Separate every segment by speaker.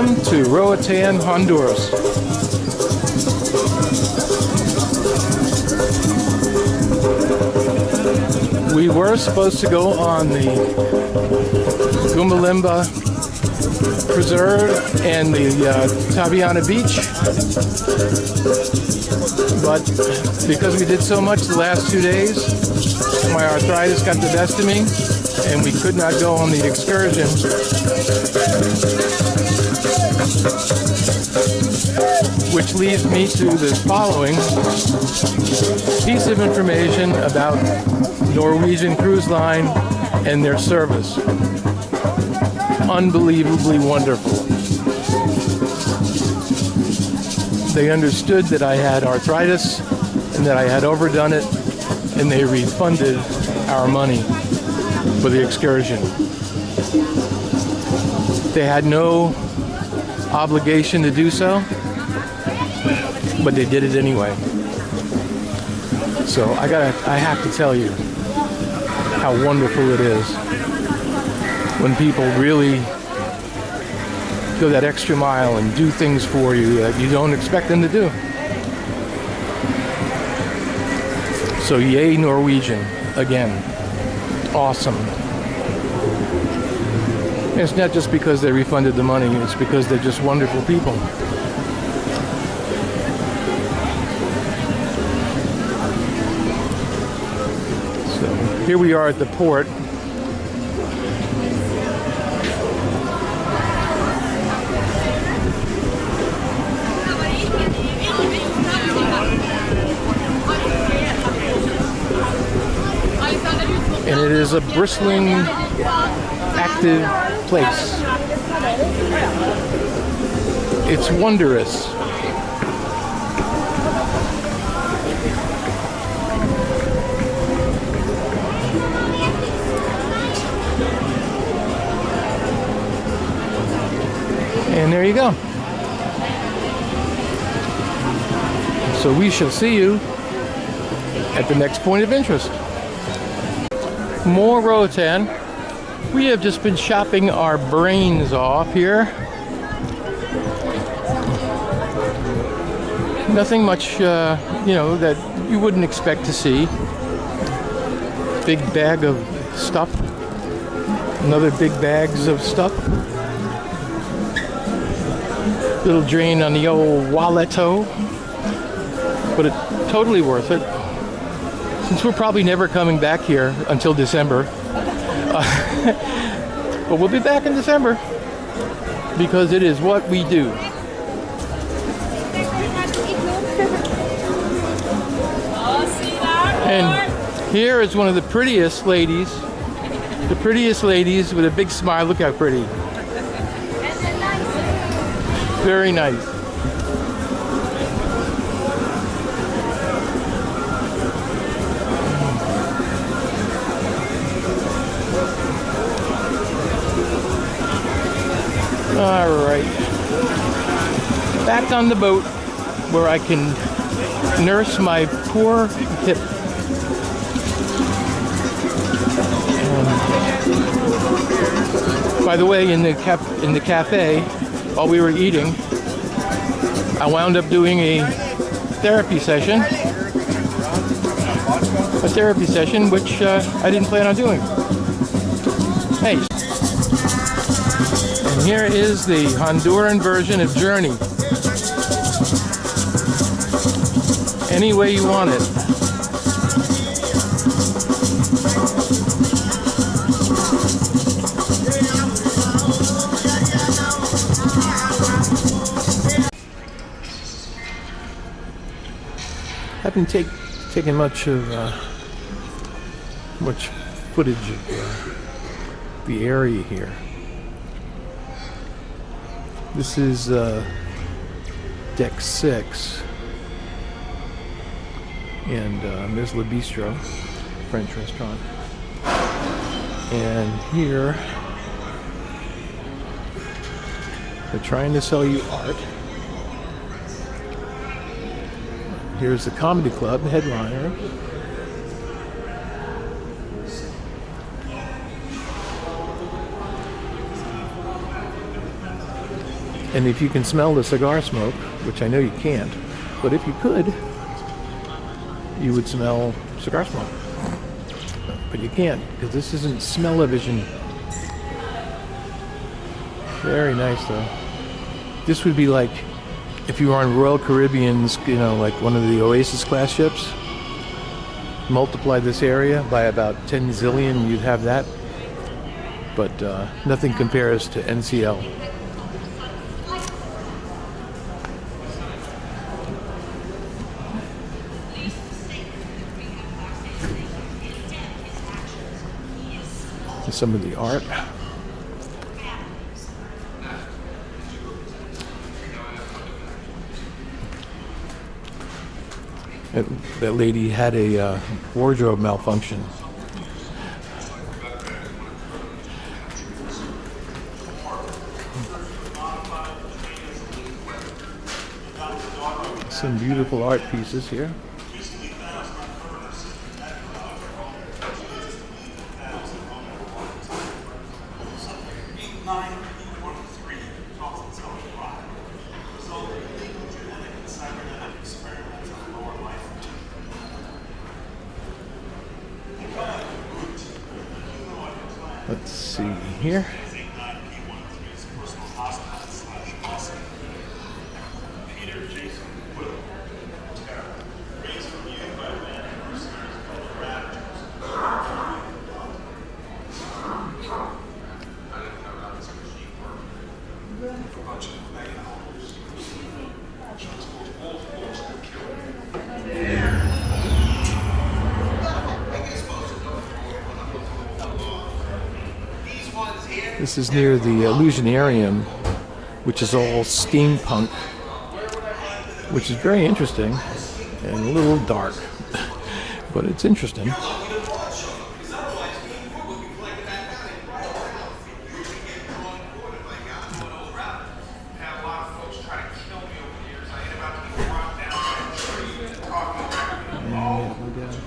Speaker 1: Welcome to Roatan, Honduras. We were supposed to go on the Gumbalimba Preserve and the Tabiana Beach, but because we did so much the last 2 days, my arthritis got the best of me and we could not go on the excursion. Which leads me to the following piece of information about Norwegian Cruise Line and their service. Unbelievably wonderful. They understood that I had arthritis and that I had overdone it, and they refunded our money for the excursion. They had no obligation to do so, but they did it anyway. So I have to tell you how wonderful it is when people really go that extra mile and do things for you that you don't expect them to do. So yay Norwegian, again, awesome. And it's not just because they refunded the money, it's because they're just wonderful people. So here we are at the port. And it is a bristling, active place. It's wondrous. And there you go. So we shall see you at the next point of interest. More Roatan. We have just been shopping our brains off here. Nothing much, that you wouldn't expect to see. Big bag of stuff. Another big bags of stuff. Little drain on the old walletto. But it's totally worth it. Since we're probably never coming back here until December. But we'll be back in December because it is what we do. And here is one of the prettiest ladies with a big smile. Look how pretty. Very nice. All right, back on the boat where I can nurse my poor hip. By the way, in the cafe, while we were eating, I wound up doing a therapy session. Which I didn't plan on doing. Hey. And here is the Honduran version of Journey. Any way you want it. Haven't taken much footage of the area here. This is deck 6, and there's Le Bistro, French restaurant. And here they're trying to sell you art. Here's the comedy club, the headliner. And if you can smell the cigar smoke, which I know you can't, but if you could, you would smell cigar smoke. But you can't, because this isn't smell-o-vision. Very nice, though. This would be like if you were on Royal Caribbean's, you know, like one of the Oasis class ships. Multiply this area by about 10 zillion, you'd have that. But nothing compares to NCL. Some of the art. That lady had a wardrobe malfunction. Some beautiful art pieces here. Let's see here. This is near the Illusionarium, which is all steampunk, which is very interesting and a little dark, but it's interesting.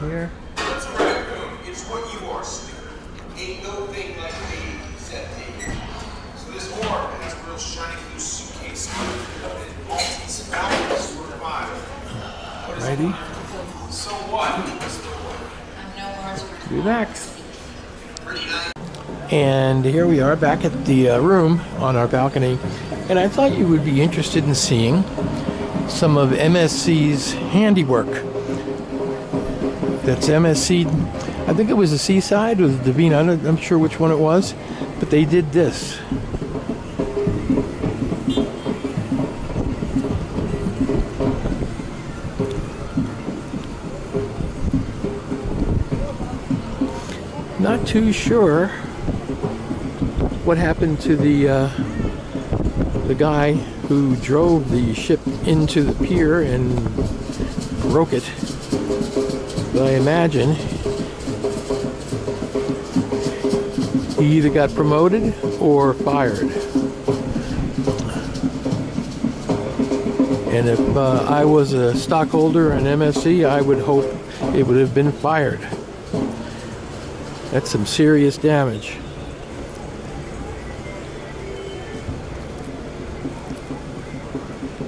Speaker 1: Here. It's what you are, ain't no thing like so this orb has a real shiny blue suitcase. Righty. So what? Be back. And here we are back at the room on our balcony, and I thought you would be interested in seeing some of MSC's handiwork. That's MSC. I think it was the Seaside with Davina. I'm not sure which one it was, but they did this. Not too sure what happened to the guy who drove the ship into the pier and broke it. But I imagine he either got promoted or fired. And if I was a stockholder in MSC, I would hope it would have been fired. That's some serious damage.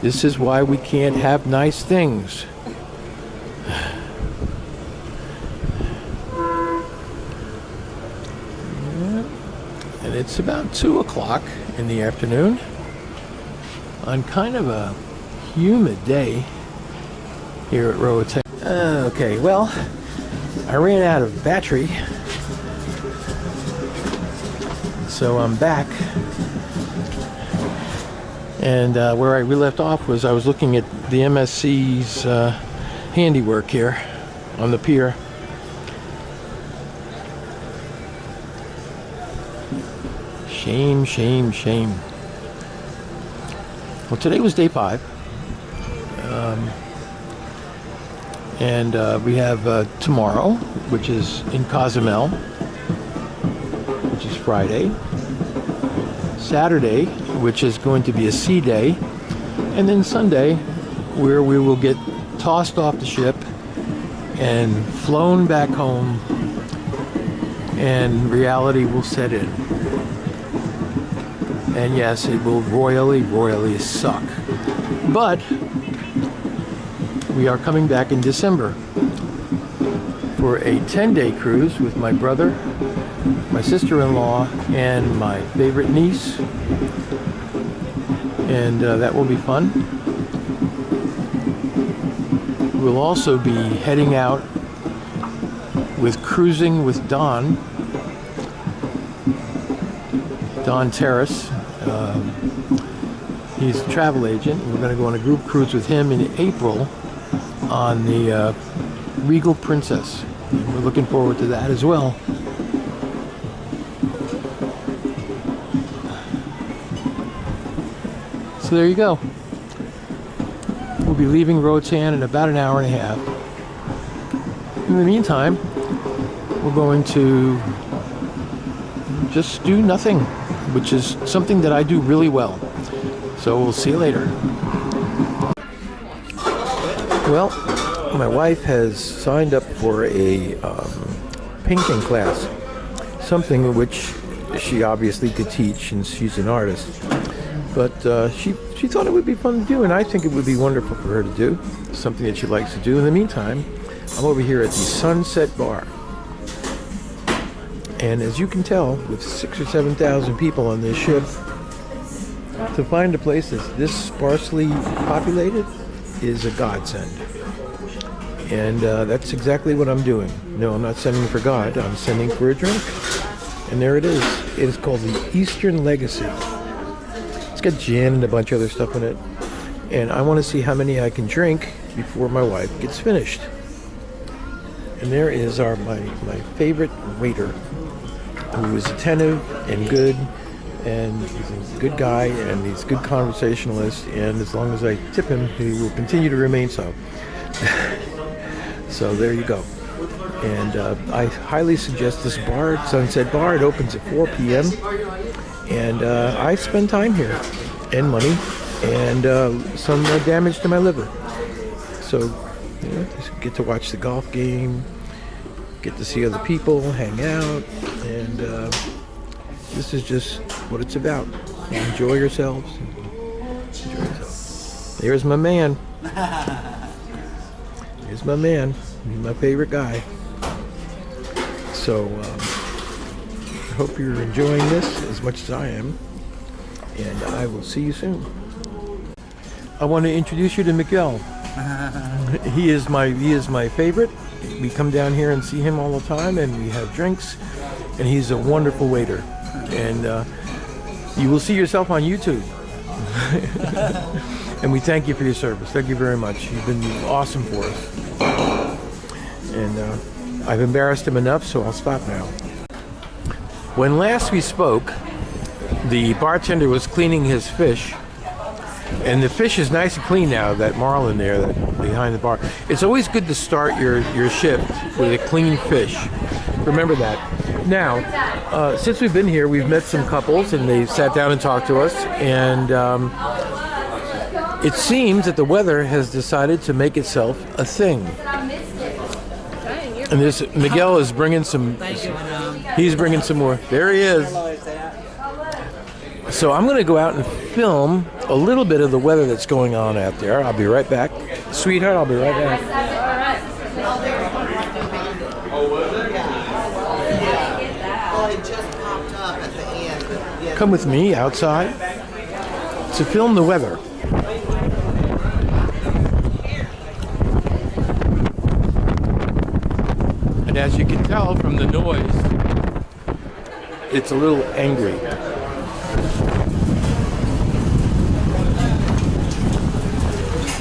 Speaker 1: This is why we can't have nice things. And it's about 2 o'clock in the afternoon on kind of a humid day here at Roatan. Okay, well, I ran out of battery, so I'm back. And where we left off was I was looking at the MSC's handiwork here on the pier. Shame, shame, shame. Well, today was day 5. And we have tomorrow, which is in Cozumel, which is Friday. Saturday, which is going to be a sea day. And then Sunday, where we will get tossed off the ship and flown back home, and reality will set in. And yes, it will royally suck. But we are coming back in December for a 10-day cruise with my brother, my sister-in-law, and my favorite niece. And that will be fun. We'll also be heading out with Cruising with Don Terrace. He's a travel agent. We're going to go on a group cruise with him in April on the Regal Princess. And we're looking forward to that as well. So there you go. We'll be leaving Roatan in about an hour and a half. In the meantime, we're going to just do nothing, which is something that I do really well. So we'll see you later. Well, my wife has signed up for a painting class, something which she obviously could teach, and she's an artist. But she thought it would be fun to do, and I think it would be wonderful for her to do, something that she likes to do. In the meantime, I'm over here at the Sunset Bar. And as you can tell, with 6,000 or 7,000 people on this ship, to find a place that's this sparsely populated is a godsend. And that's exactly what I'm doing. No, I'm not sending for God, I'm sending for a drink. And there it is. It is called the Eastern Legacy. It's got gin and a bunch of other stuff in it. And I want to see how many I can drink before my wife gets finished. And there is my favorite waiter, who is attentive and good, and he's a good guy, and he's a good conversationalist, and as long as I tip him, he will continue to remain so. So there you go. And I highly suggest this bar, Sunset Bar. It opens at 4 p.m. And I spend time here, and money, and some damage to my liver. So, you know, just get to watch the golf game, get to see other people, hang out, and this is just what it's about. Enjoy yourselves. Enjoy yourselves. There's my man. Here's my man. He's my favorite guy. So, I hope you're enjoying this as much as I am, and I will see you soon. I want to introduce you to Miguel. He is my favorite. We come down here and see him all the time, and we have drinks, and he's a wonderful waiter. And you will see yourself on YouTube. And we thank you for your service. Thank you very much. You've been awesome for us. And I've embarrassed him enough, so I'll stop now. When last we spoke, the bartender was cleaning his fish. And the fish is nice and clean now, that marlin there that behind the bar. It's always good to start your shift with a clean fish. Remember that. Now, since we've been here, we've met some couples, and they sat down and talked to us. And it seems that the weather has decided to make itself a thing. And this Miguel is bringing some. He's bringing some more. There he is. So I'm going to go out and film a little bit of the weather that's going on out there. I'll be right back. Sweetheart, I'll be right back. Come with me outside to film the weather. And as you can tell from the noise, it's a little angry.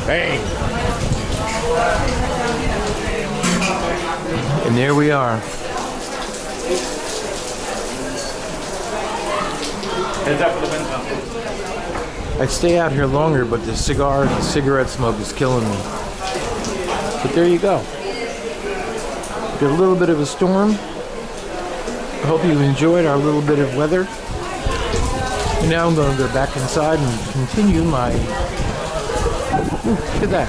Speaker 1: Bang! And there we are. I'd stay out here longer, but the cigar and the cigarette smoke is killing me. But there you go. Got a little bit of a storm. I hope you enjoyed our little bit of weather. And now I'm going to go back inside and continue my... Ooh, look at that.